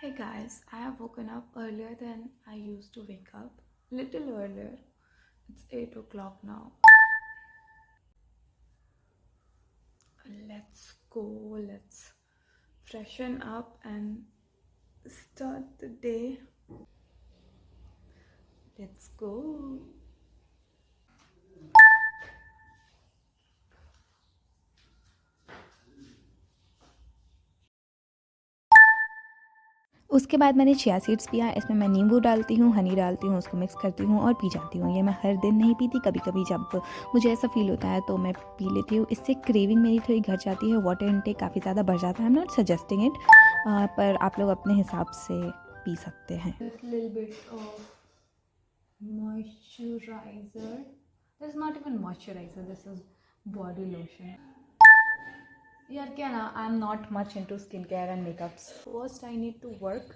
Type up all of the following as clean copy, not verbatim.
Hey guys, I have woken up earlier than I used to wake up. Little earlier. It's 8 o'clock now. Let's go. Let's freshen up and start the day. Let's go. उसके बाद मैंने chia seeds पिया। इसमें मैं नींबू डालती हूँ, हनी डालती हूँ, उसको मिक्स करती हूँ और पी जाती हूँ। ये मैं हर दिन नहीं पीती, कभी कभी जब मुझे ऐसा फील होता है तो मैं पी लेती हूँ। इससे क्रेविंग मेरी थोड़ी घट जाती है, वाटर इनटेक काफ़ी ज़्यादा बढ़ जाता है। आई एम नॉट सजेस्टिंग इट, पर आप लोग अपने हिसाब से पी सकते हैं। Little bit of moisturizer. This is not even moisturizer, this is body lotion. यार क्या ना, I am not much into skin care and makeups. First I need to work.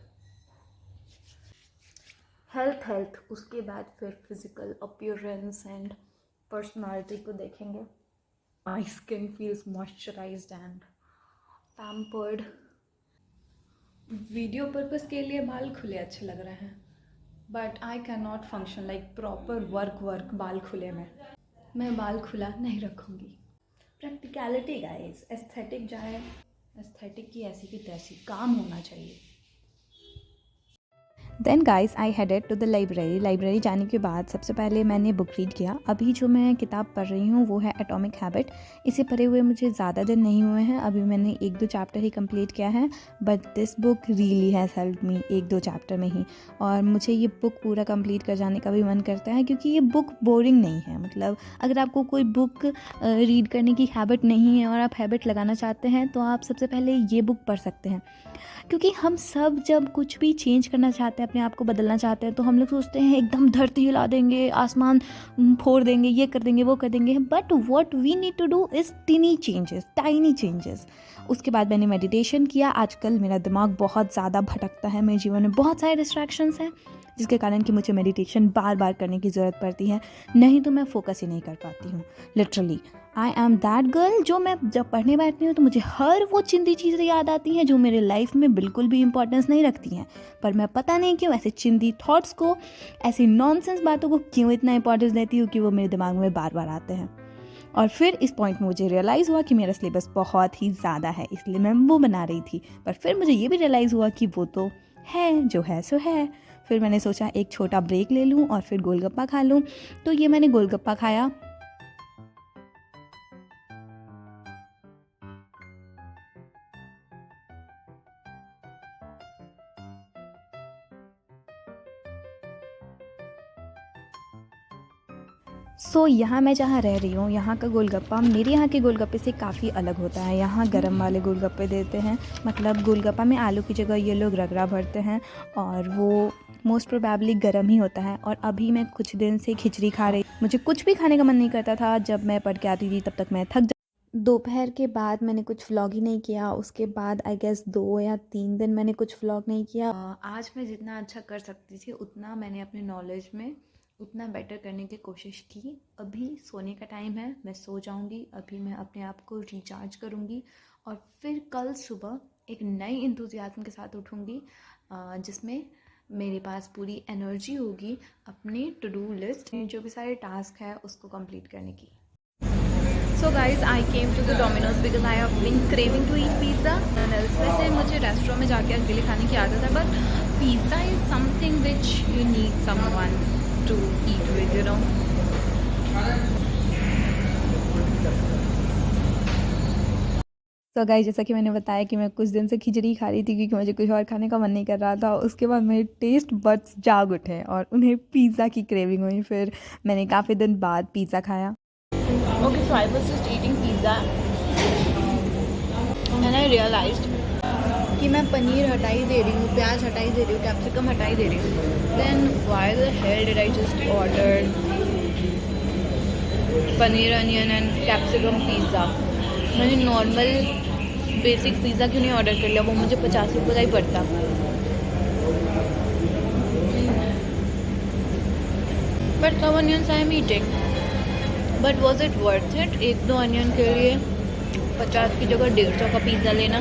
Health उसके बाद फिर फिजिकल अपीयरेंस एंड पर्सनालिटी को देखेंगे. My skin feels moisturised and pampered. Video purpose के लिए बाल खुले अच्छे लग रहे हैं, but I can not function like proper work बाल खुले में. मैं बाल खुला नहीं रखूँगी. Practicality guys. एस्थेटिक जाए, एस्थेटिक की ऐसी की तैसी, काम होना चाहिए. Then guys I headed to the library जाने के बाद सबसे पहले मैंने बुक रीड किया. अभी जो मैं किताब पढ़ रही हूँ वो है एटॉमिक हैबिट. इसे पढ़े हुए मुझे ज़्यादा दिन नहीं हुए हैं, अभी मैंने 1-2 चैप्टर ही कंप्लीट किया है. But this book really has helped me 1-2 chapter में ही. और मुझे ये बुक पूरा कंप्लीट कर जाने का भी मन करता है, क्योंकि ये बुक बोरिंग नहीं है. मतलब अगर आपको कोई बुक रीड करने की हैबिट नहीं है और आप हैबिट लगाना चाहते हैं तो आप सबसे पहले ये बुक पढ़ सकते हैं. क्योंकि हम सब जब कुछ भी चेंज करना चाहते हैं, अपने आप को बदलना चाहते हैं, तो हम लोग सोचते हैं एकदम धरती हिला देंगे, आसमान फोड़ देंगे, ये कर देंगे, वो कर देंगे. But what we need to do is tiny changes. उसके बाद मैंने मेडिटेशन किया. आजकल मेरा दिमाग बहुत ज़्यादा भटकता है, मेरे जीवन में बहुत सारे डिस्ट्रैक्शंस हैं, जिसके कारण कि मुझे मेडिटेशन बार बार करने की ज़रूरत पड़ती है, नहीं तो मैं फोकस ही नहीं कर पाती हूँ. Literally I am that girl जो मैं जब पढ़ने बैठती हूँ तो मुझे हर वो चिंदी चीज़ें याद आती हैं जो मेरे लाइफ में बिल्कुल भी इंपॉर्टेंस नहीं रखती हैं. पर मैं पता नहीं क्यों ऐसे चिंदी थॉट्स को, ऐसी नॉनसेंस बातों को क्यों इतना इंपॉर्टेंस देती हूँ कि वो मेरे दिमाग में बार बार आते हैं. और फिर इस पॉइंट में मुझे रियलाइज़ हुआ कि मेरा सिलेबस बहुत ही ज़्यादा है, इसलिए मैं वो बना रही थी. पर फिर मुझे ये भी रियलाइज़ हुआ कि वो तो है जो है सो है. फिर मैंने सोचा एक छोटा ब्रेक ले लूँ और फिर गोलगप्पा खा लूँ. तो ये मैंने गोलगप्पा खाया. यहाँ मैं जहाँ रह रही हूँ, यहाँ का गोलगप्पा मेरे यहाँ के गोलगप्पे से काफ़ी अलग होता है. यहाँ गरम वाले गोलगप्पे देते हैं. मतलब गोलगप्पा में आलू की जगह ये लोग रगड़ा भरते हैं और वो मोस्ट प्रोबेबली गरम ही होता है. और अभी मैं कुछ दिन से खिचड़ी खा रही. मुझे कुछ भी खाने का मन नहीं करता था. जब मैं पढ़ के आती थी तब तक मैं थक. दोपहर के बाद मैंने कुछ व्लॉग ही नहीं किया. उसके बाद आई गेस 2 या 3 दिन मैंने कुछ व्लॉग नहीं किया. आज मैं जितना अच्छा कर सकती थी उतना मैंने अपने नॉलेज में उतना बेटर करने की कोशिश की. अभी सोने का टाइम है, मैं सो जाऊंगी. अभी मैं अपने आप को रिचार्ज करूंगी और फिर कल सुबह एक नई इंथुजियाज्म के साथ उठूंगी, जिसमें मेरे पास पूरी एनर्जी होगी अपनी टू डू लिस्ट, जो भी सारे टास्क है उसको कंप्लीट करने की. So guys I came to the Domino's because I have been craving to eat pizza. वैसे मुझे रेस्टोरेंट में जाके अकेले खाने की आदत है, but pizza is something which you need someone to eat with, you know. तो गाइस जैसा कि मैंने बताया कि मैं कुछ दिन से खिचड़ी खा रही थी क्योंकि मुझे कुछ और खाने का मन नहीं कर रहा था. उसके बाद मेरे टेस्ट बड्स जाग उठे और उन्हें पिज़्ज़ा की क्रेविंग हुई. फिर मैंने काफ़ी दिन बाद पिज़्ज़ा खाया. Okay, so I was just eating pizza and I realized कि मैं पनीर हटाई दे रही हूँ, प्याज हटाई दे रही हूँ, कैप्सिकम हटाई दे रही हूँ. Then why the hell did I just order paneer onion and capsicum pizza? मैंने नॉर्मल बेसिक पिज़्ज़ा क्यों नहीं ऑर्डर कर लिया? वो मुझे 50 रुपये का ही पड़ता. बट सब onions I am eating. But was it worth it 1-2 onion के लिए 50 की जगह 150 का पिज़्ज़ा लेना?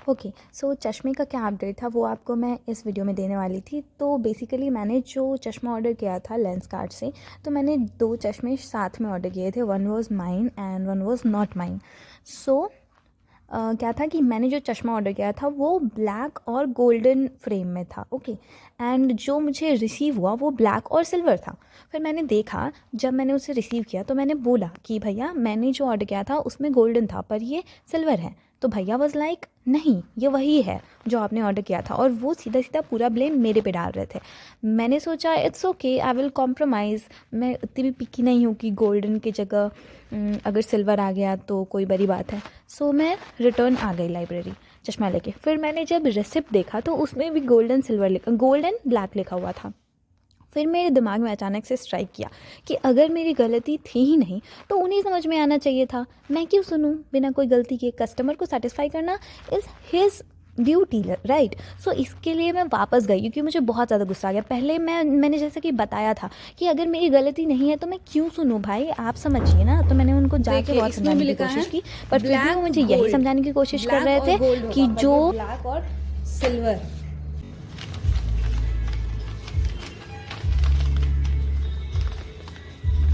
ओके, सो चश्मे का क्या अपडेट था वो आपको मैं इस वीडियो में देने वाली थी। तो बेसिकली मैंने जो चश्मा ऑर्डर किया था लेंसकार्ट से, तो मैंने 2 चश्मे साथ में ऑर्डर किए थे, one was mine and one was not mine. So क्या था कि मैंने जो चश्मा ऑर्डर किया था वो ब्लैक और गोल्डन फ्रेम में था, ओके। एंड जो मुझे रिसीव हुआ वो ब्लैक और सिल्वर था। फिर मैंने देखा, जब मैंने उसे रिसीव किया तो मैंने बोला कि भैया मैंने जो ऑर्डर किया था उसमें गोल्डन था पर ये सिल्वर है। तो भैया वाज लाइक नहीं, ये वही है जो आपने ऑर्डर किया था, और वो सीधा सीधा पूरा ब्लेम मेरे पे डाल रहे थे। मैंने सोचा it's okay, I will compromise. मैं उतनी भी पिकी नहीं हूँ कि गोल्डन की जगह अगर सिल्वर आ गया तो कोई बड़ी बात है। सो मैं रिटर्न आ गई लाइब्रेरी चश्मा लेके। फिर मैंने जब रेसिप्ट देखा तो उसमें भी गोल्डन सिल्वर लिखा, गोल्डन ब्लैक लिखा हुआ था। फिर मेरे दिमाग में अचानक से स्ट्राइक किया कि अगर मेरी गलती थी ही नहीं तो उन्हें समझ में आना चाहिए था, मैं क्यों सुनूं बिना कोई गलती के। कस्टमर को सेटिस्फाई करना इज़ हिज ड्यूटी, राइट। सो इसके लिए मैं वापस गई क्योंकि मुझे बहुत ज़्यादा गुस्सा आ गया। पहले मैंने जैसे कि बताया था कि अगर मेरी गलती नहीं है तो मैं क्यों सुनूं भाई, आप समझिए ना। तो मैंने उनको जाके बहुत समझाने की कोशिश की, पर फिर भी वो मुझे यही समझाने की कोशिश कर रहे थे कि जो ब्लैक और सिल्वर,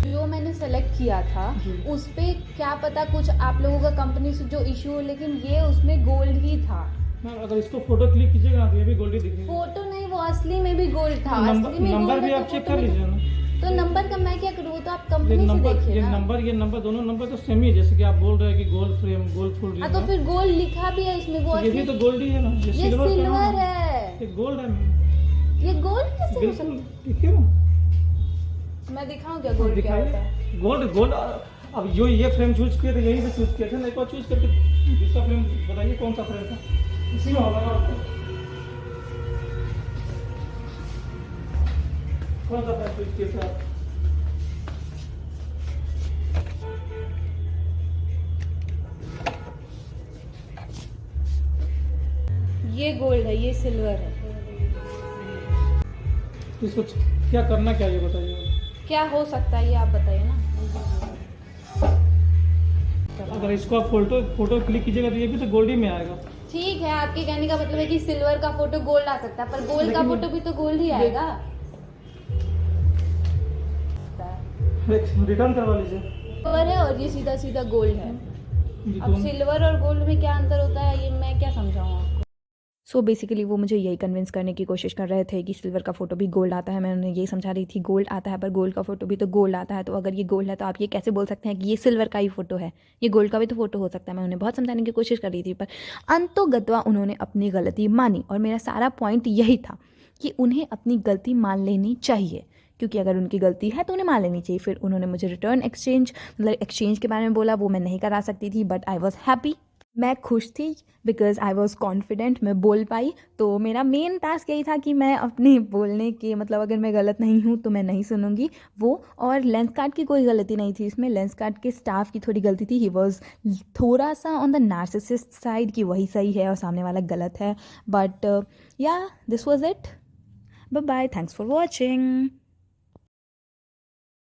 जो मैंने सेलेक्ट किया था उस पे क्या पता कुछ आप लोगों का कंपनी से जो इशू हो, लेकिन ये उसमें गोल्ड ही था। मैम अगर इसको फोटो क्लिक कीजिएगा तो ये भी गोल्ड ही दिखेगा। फोटो नहीं, वो असली में भी गोल्ड था। असली में नंबर गोल्ड भी है आप तो चेक फोटो कर में लीजिए ना। तो नंबर का मैं क्या करूँ, तो आप कंपनी से देखिए ना। ये नंबर दोनों नंबर तो सेम ही है, जैसे कि आप बोल रहे हैं कि gold frame gold full ring. तो फिर गोल्ड लिखा भी है इसमें, वो ये भी तो गोल्ड ही है ना। ये सिल्वर है, ये गोल्ड है। ये गोल्ड कैसे हो बिल्कुल सकता ठीक है ना। है? मैं दिखाऊं क्या गोल्ड क्या होता है? गोल्ड गोल्ड अब जो ये फ्रेम चूज किया था यही से चूज किया था ना। एक बार चूज करके दूसरा फ्रेम बताइए कौन सा फ्रेम था, इसी में होगा ना आपको। कौन सा फ्रेम चूज किया था? ये गोल्ड है, ये सिल्वर है। इसको क्या करना क्या ये बताइए। क्या हो सकता है ये आप बताइए ना। अगर इसको आप फोटो क्लिक कीजिएगा तो ये भी तो गोल्ड ही में आएगा। ठीक है, आपके कहने का मतलब है कि सिल्वर का फोटो गोल्ड आ सकता है, पर गोल्ड का फोटो भी तो गोल्ड ही आएगा। रिटर्न करवा लीजिए। सिल्वर है और ये सीधा सीधा गोल्ड है। ये अब सिल्वर और गोल्ड में क्या अंतर होता है ये मैं क्या समझाऊं आपको। सो बेसिकली वो मुझे यही कन्विंस करने की कोशिश कर रहे थे कि सिल्वर का फ़ोटो भी गोल्ड आता है। मैं उन्हें यही समझा रही थी गोल्ड आता है पर गोल्ड का फ़ोटो भी तो गोल्ड आता है, तो अगर ये गोल्ड है तो आप ये कैसे बोल सकते हैं कि ये सिल्वर का ही फ़ोटो है, ये गोल्ड का भी तो फ़ोटो हो सकता है। मैं उन्हें बहुत समझाने की कोशिश कर रही थी पर अंतोगत्वा उन्होंने अपनी गलती मानी, और मेरा सारा पॉइंट यही था कि उन्हें अपनी गलती मान लेनी चाहिए, क्योंकि अगर उनकी गलती है तो उन्हें मान लेनी चाहिए। फिर उन्होंने मुझे रिटर्न एक्सचेंज मतलब एक्सचेंज के बारे में बोला, वो मैं नहीं करा सकती थी, बट आई वॉज हैप्पी, मैं खुश थी बिकॉज आई वॉज कॉन्फिडेंट, मैं बोल पाई। तो मेरा मेन टास्क यही था कि मैं अपने बोलने के मतलब अगर मैं गलत नहीं हूँ तो मैं नहीं सुनूंगी वो। और लेंसकार्ट की कोई गलती नहीं थी इसमें, लेंसकार्ट के स्टाफ की थोड़ी गलती थी। ही वॉज थोड़ा सा ऑन द नार्सिसिस्ट साइड कि वही सही है और सामने वाला गलत है। बट या this was it, bye bye, thanks for watching.